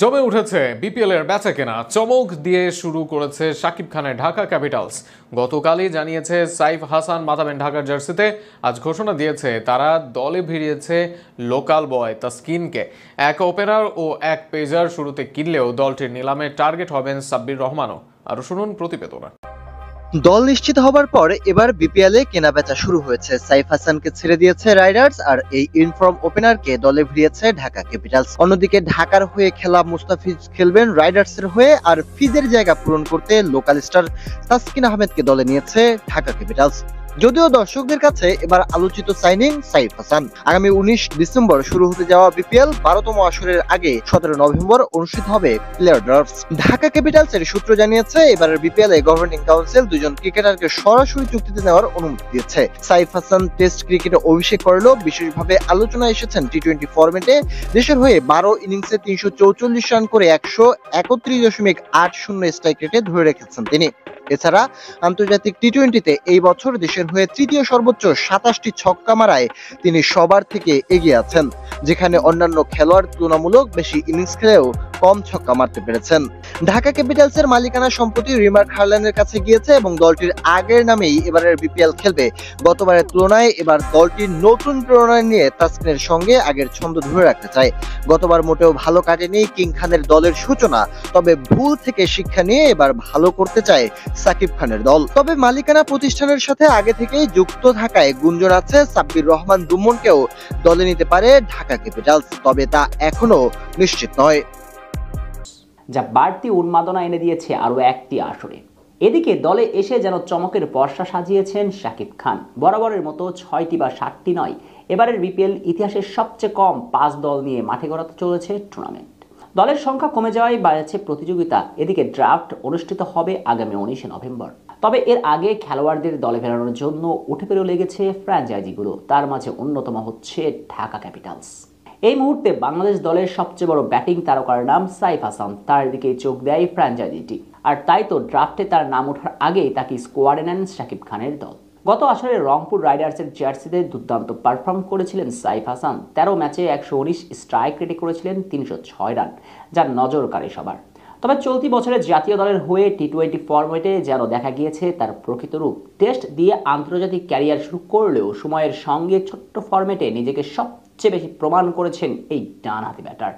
জমে উঠেছে বিপিএল এর বেচাকেনা। চমক দিয়ে শুরু করেছে শাকিব খানের ঢাকা ক্যাপিটালস। গতকালই জানিয়েছে সাইফ হাসান মাতাবেন ঢাকার জার্সিতে। আজ ঘোষণা দিয়েছে তারা দলে ভিড়িয়েছে লোকাল বয় তাসকিনকে। এক ওপেনার ও এক পেজার শুরুতে কিনলেও দলটির নিলামে টার্গেট হবেন সাব্বির রহমানও। আরো শুনুন প্রতিবেদনা। দল নিশ্চিত হবার পর এবার বিপিএল এ কেনাবেচা শুরু হয়েছে। সাইফ হাসানকে ছেড়ে দিয়েছে রাইডার্স, আর এই ইনফর্ম ওপেনারকে দলে ভিড়িয়েছে ঢাকা ক্যাপিটালস। অন্যদিকে ঢাকার হয়ে খেলা মুস্তাফিজ খেলবেন রাইডার্সের হয়ে, আর ফিজের জায়গা পূরণ করতে লোকাল স্টার তাসকিন আহমেদকে দলে নিয়েছে ঢাকা ক্যাপিটালস। যদিও দর্শকদের কাছে এবার আলোচিত সাইনিং সাইফ হাসান। আগামী 19 ডিসেম্বর শুরু হতে যাওয়া বিপিএল 12তম আসরের আগে 17 নভেম্বর অনুষ্ঠিত হবে প্লেয়ার ড্রাফট। ঢাকা ক্যাপিটালসের সূত্র জানিয়েছে এবারের বিপিএল এ গভর্নিং কাউন্সিল দুজন ক্রিকেটারকে সরাসরি চুক্তিতে নেওয়ার অনুমতি দিয়েছে। সাইফ হাসান টেস্ট ক্রিকেটে অভিষেক করলেও বিশেষভাবে আলোচনায় এসেছেন টি-20 ফরম্যাটে। দেশের হয়ে 12 ইনিংসে 344 রান করে 131.80 স্ট্রাইক রেটে ধরে রেখেছেন তিনি। এছাড়া আন্তর্জাতিক টি-20তে এই বছর দেশের হয়ে তৃতীয় সর্বোচ্চ 27টি ছক্কা মারায় তিনি সবার থেকে এগিয়ে আছেন, যেখানে অন্যান্য খেলোয়াড় তুলনামূলক বেশি ইনিংস খেলেও কম ছক্কা মারতে পেরেছেন। ঢাকা ক্যাপিটালসের মালিকানা সম্প্রতি রিমার্ক হারল্যান্ডের কাছে গিয়েছে এবং দলটির আগের নামেই এবারের বিপিএল খেলবে। গতবারের তুলনায় এবার দলটির নতুন প্রেরণা নিয়ে তাসকিনের সঙ্গে আগের ছন্দ ধরে রাখতে চায়। গতবার মোটেও ভালো কাটেনি কিং খানের দলের সূচনা, তবে ভুল থেকে শিক্ষা নিয়ে এবার ভালো করতে চায় সাকিব খানের দল। তবে মালিকানা প্রতিষ্ঠানের সাথে আগে থেকেই যুক্ত থাকায় গুঞ্জন আছে সাব্বির রহমান দুমনকেও দলে নিতে পারে ঢাকা ক্যাপিটালস, তবে তা এখনো নিশ্চিত নয়। যা বাড়তি উন্মাদনা এনে দিয়েছে আরও একটি আসরে। এদিকে দলে এসে যেন চমকের বর্ষা সাজিয়েছেন শাকিব খান। বরাবরের মতো 6টি বা 7টি নয়, এবারের বিপিএল ইতিহাসের সবচেয়ে কম 5 দল নিয়ে মাঠে গড়াতে চলেছে টুর্নামেন্ট। দলের সংখ্যা কমে যাওয়ায় বাড়ছে প্রতিযোগিতা। এদিকে ড্রাফট অনুষ্ঠিত হবে আগামী 19 নভেম্বর। তবে এর আগে খেলোয়াড়দের দলে ফেরানোর জন্য উঠে পেরে লেগেছে ফ্র্যাঞ্চাইজিগুলো। তার মাঝে অন্যতম হচ্ছে ঢাকা ক্যাপিটালস। এই মুহূর্তে বাংলাদেশ দলের সবচেয়ে বড় ব্যাটিং তারকার নাম সাইফ হাসান, তার দিকে চোখ দেয় ফ্র্যাঞ্চাইজিটি। আর তাই তো ড্রাফটে তার নাম ওঠার আগেই তাকে স্কোয়াডে নেন শাকিব খানের দল। গত আসরে রংপুর রাইডার্সের জার্সিতে দুর্দান্ত পারফর্ম করেছিলেন সাইফ হাসান। 13 ম্যাচে 119 স্ট্রাইক রেটে করেছিলেন 306 রান, যা নজর কাড়ে সবার। তবে চলতি বছরের জাতীয় দলের হয়ে টি-20 ফরম্যাটে যেন দেখা গিয়েছে তার প্রকৃত রূপ। টেস্ট দিয়ে আন্তর্জাতিক ক্যারিয়ার শুরু করলেও সময়ের সঙ্গে ছোট্ট ফরম্যাটে নিজেকে সবচেয়ে বেশি প্রমাণ করেছেন এই ডানহাতি ব্যাটার।